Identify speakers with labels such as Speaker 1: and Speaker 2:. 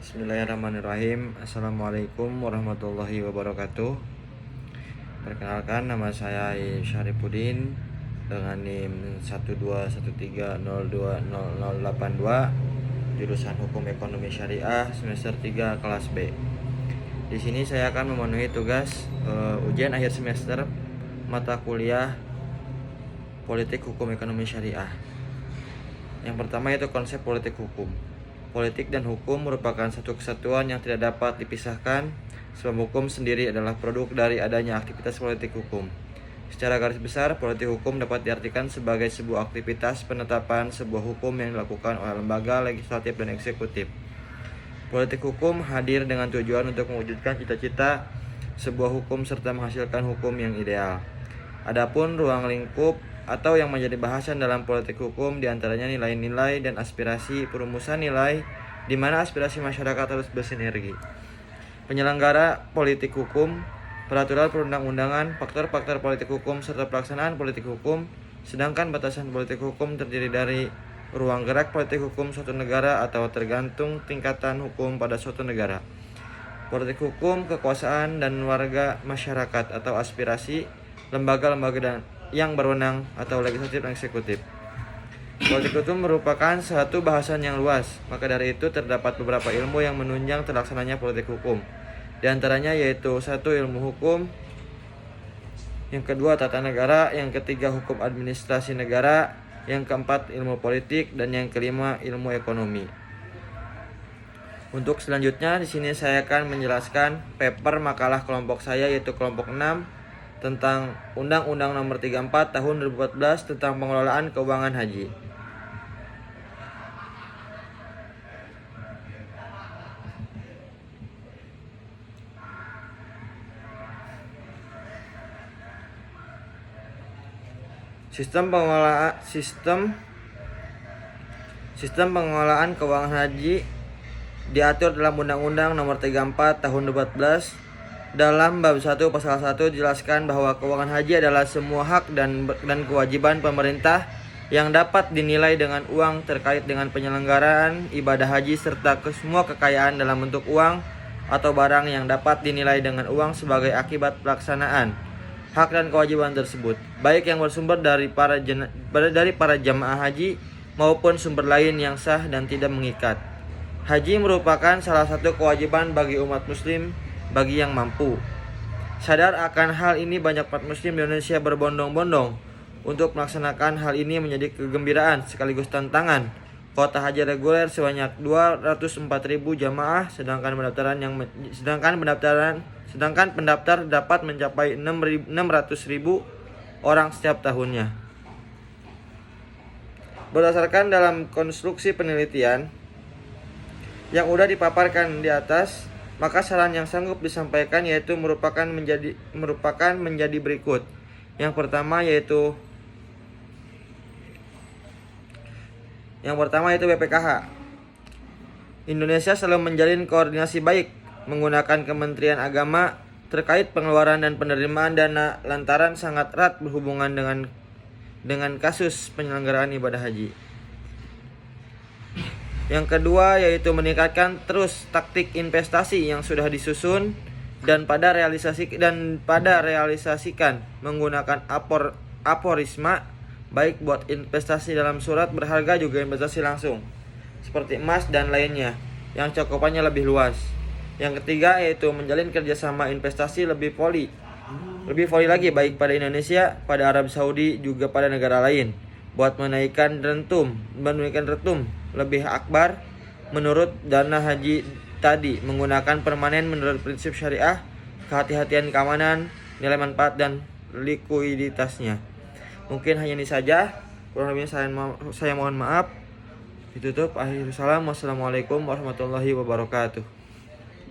Speaker 1: Bismillahirrahmanirrahim. Assalamualaikum warahmatullahi wabarakatuh. Perkenalkan, nama saya Syarifuddin dengan NIM 12130200082, jurusan Hukum Ekonomi Syariah semester 3 kelas B. Di sini saya akan memenuhi tugas ujian akhir semester mata kuliah Politik Hukum Ekonomi Syariah. Yang pertama yaitu konsep politik hukum. Politik dan hukum merupakan satu kesatuan yang tidak dapat dipisahkan, sebab hukum sendiri adalah produk dari adanya aktivitas politik hukum. Secara garis besar, politik hukum dapat diartikan sebagai sebuah aktivitas penetapan sebuah hukum yang dilakukan oleh lembaga legislatif dan eksekutif. Politik hukum hadir dengan tujuan untuk mewujudkan cita-cita sebuah hukum serta menghasilkan hukum yang ideal. Adapun ruang lingkup atau yang menjadi bahasan dalam politik hukum diantaranya nilai-nilai dan aspirasi perumusan nilai, di mana aspirasi masyarakat harus bersinergi. Penyelenggara politik hukum, peraturan perundang-undangan, faktor-faktor politik hukum, serta pelaksanaan politik hukum, sedangkan batasan politik hukum terdiri dari ruang gerak politik hukum suatu negara atau tergantung tingkatan hukum pada suatu negara. Politik hukum, kekuasaan, dan warga masyarakat atau aspirasi, lembaga-lembaga yang berwenang atau legislatif dan eksekutif. Politik hukum merupakan satu bahasan yang luas, maka dari itu terdapat beberapa ilmu yang menunjang terlaksananya politik hukum. Di antaranya yaitu 1. Ilmu hukum, yang kedua tata negara, yang ketiga hukum administrasi negara, yang keempat ilmu politik, dan yang kelima ilmu ekonomi. Untuk selanjutnya di sini saya akan menjelaskan paper makalah kelompok saya yaitu kelompok 6 tentang Undang-Undang Nomor 34 Tahun 2014 tentang pengelolaan keuangan haji. Sistem pengelolaan keuangan haji diatur dalam Undang-Undang Nomor 34 Tahun 2014. Dalam bab 1 pasal 1 dijelaskan bahwa keuangan haji adalah semua hak dan kewajiban pemerintah yang dapat dinilai dengan uang terkait dengan penyelenggaraan ibadah haji serta semua kekayaan dalam bentuk uang atau barang yang dapat dinilai dengan uang sebagai akibat pelaksanaan hak dan kewajiban tersebut, baik yang bersumber dari para jamaah haji maupun sumber lain yang sah dan tidak mengikat. Haji merupakan salah satu kewajiban bagi umat muslim bagi yang mampu. Sadar akan hal ini, banyak umat muslim di Indonesia berbondong-bondong untuk melaksanakan hal ini menjadi kegembiraan sekaligus tantangan. Kuota haji reguler sebanyak 204.000 jamaah, sedangkan pendaftar dapat mencapai 600.000 orang setiap tahunnya. Berdasarkan dalam konstruksi penelitian yang sudah dipaparkan di atas, maka saran yang sanggup disampaikan yaitu merupakan menjadi berikut. Yang pertama yaitu BPKH. Indonesia selalu menjalin koordinasi baik menggunakan Kementerian Agama terkait pengeluaran dan penerimaan dana lantaran sangat erat berhubungan dengan kasus penyelenggaraan ibadah haji. Yang kedua yaitu meningkatkan terus taktik investasi yang sudah disusun dan pada realisasikan menggunakan aforisma, baik buat investasi dalam surat berharga juga investasi langsung seperti emas dan lainnya yang cakupannya lebih luas. Yang ketiga yaitu menjalin kerjasama investasi lebih voli lagi, baik pada Indonesia, pada Arab Saudi, juga pada negara lain, buat menaikkan retum lebih akbar menurut dana haji tadi, menggunakan permanen menurut prinsip syariah, kehati-hatian keamanan, nilai manfaat, dan likuiditasnya. Mungkin hanya ini saja, kurang lebihnya saya mohon maaf. Ditutup. Akhirul salam. Wassalamualaikum warahmatullahi wabarakatuh.